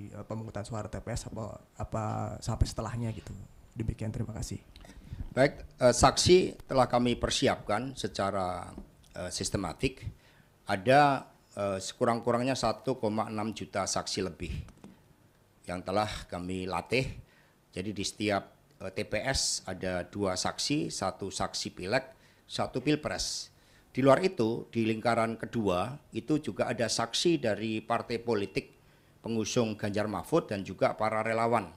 dari pemungutan suara TPS apa sampai setelahnya gitu. Demikian, terima kasih. Baik, saksi telah kami persiapkan secara sistematik. Ada sekurang-kurangnya 1,6 juta saksi lebih yang telah kami latih. Jadi di setiap TPS ada 2 saksi, 1 saksi pileg, 1 pilpres. Di luar itu, di lingkaran kedua, itu juga ada saksi dari partai politik pengusung Ganjar Mahfud dan juga para relawan.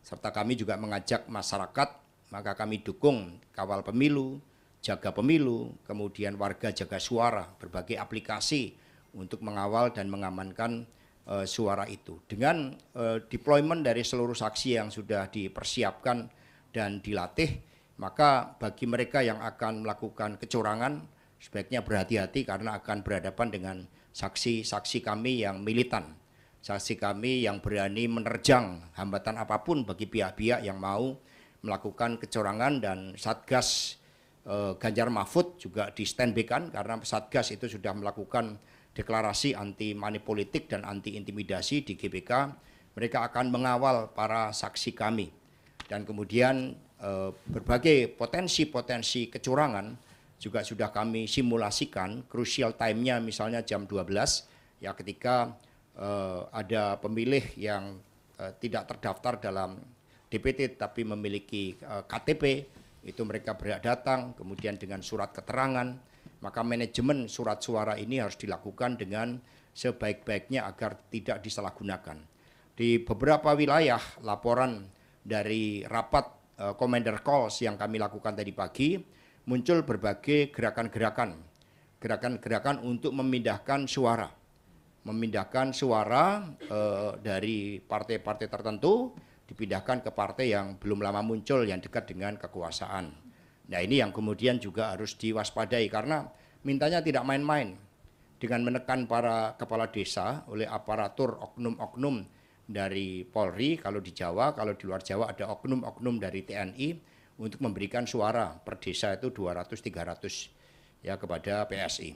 Serta kami juga mengajak masyarakat, maka kami dukung kawal pemilu, jaga pemilu, kemudian warga jaga suara, berbagai aplikasi untuk mengawal dan mengamankan suara itu. Dengan deployment dari seluruh saksi yang sudah dipersiapkan dan dilatih, maka bagi mereka yang akan melakukan kecurangan, sebaiknya berhati-hati karena akan berhadapan dengan saksi-saksi kami yang militan, saksi kami yang berani menerjang hambatan apapun bagi pihak-pihak yang mau melakukan kecurangan. Dan Satgas Ganjar Mahfud juga di standby-kan karena Satgas itu sudah melakukan deklarasi anti money politik dan anti intimidasi di GBK. Mereka akan mengawal para saksi kami. Dan kemudian berbagai potensi-potensi kecurangan juga sudah kami simulasikan. Crucial time-nya misalnya jam 12 ya, ketika ada pemilih yang tidak terdaftar dalam DPT tapi memiliki KTP, itu mereka berhak datang kemudian dengan surat keterangan. Maka manajemen surat suara ini harus dilakukan dengan sebaik-baiknya agar tidak disalahgunakan. Di beberapa wilayah laporan dari rapat Commander Calls yang kami lakukan tadi pagi, muncul berbagai gerakan-gerakan untuk memindahkan suara. Memindahkan suara dari partai-partai tertentu, dipindahkan ke partai yang belum lama muncul, yang dekat dengan kekuasaan. Nah ini yang kemudian juga harus diwaspadai, karena mintanya tidak main-main dengan menekan para kepala desa oleh aparatur oknum-oknum dari Polri kalau di Jawa, kalau di luar Jawa ada oknum-oknum dari TNI untuk memberikan suara per desa itu 200-300 ya kepada PSI.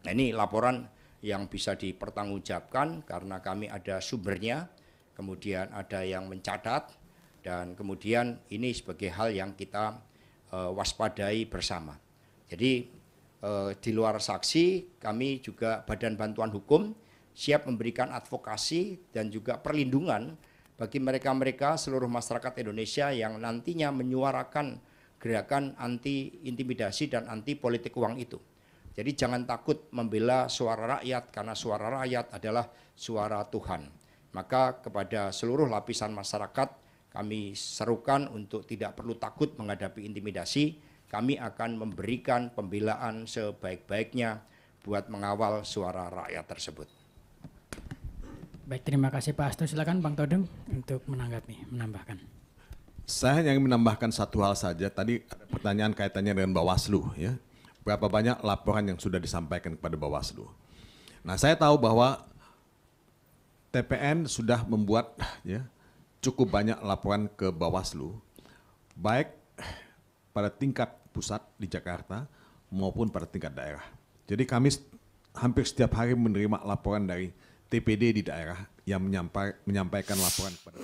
Nah ini laporan yang bisa dipertanggungjawabkan karena kami ada sumbernya, kemudian ada yang mencatat, dan kemudian ini sebagai hal yang kita waspadai bersama. Jadi di luar saksi, kami juga Badan Bantuan Hukum siap memberikan advokasi dan juga perlindungan bagi mereka-mereka seluruh masyarakat Indonesia yang nantinya menyuarakan gerakan anti intimidasi dan anti politik uang itu. Jadi jangan takut membela suara rakyat, karena suara rakyat adalah suara Tuhan. Maka kepada seluruh lapisan masyarakat kami serukan untuk tidak perlu takut menghadapi intimidasi. Kami akan memberikan pembelaan sebaik-baiknya buat mengawal suara rakyat tersebut. Baik, terima kasih Pak Hasto. Silakan Bang Todung untuk menambahkan. Saya hanya ingin menambahkan satu hal saja. Tadi ada pertanyaan kaitannya dengan Bawaslu, ya. Berapa banyak laporan yang sudah disampaikan kepada Bawaslu. Nah, saya tahu bahwa TPN sudah membuat ya cukup banyak laporan ke Bawaslu, baik pada tingkat pusat di Jakarta maupun pada tingkat daerah. Jadi kami hampir setiap hari menerima laporan dari TPD di daerah yang menyampaikan laporan kepada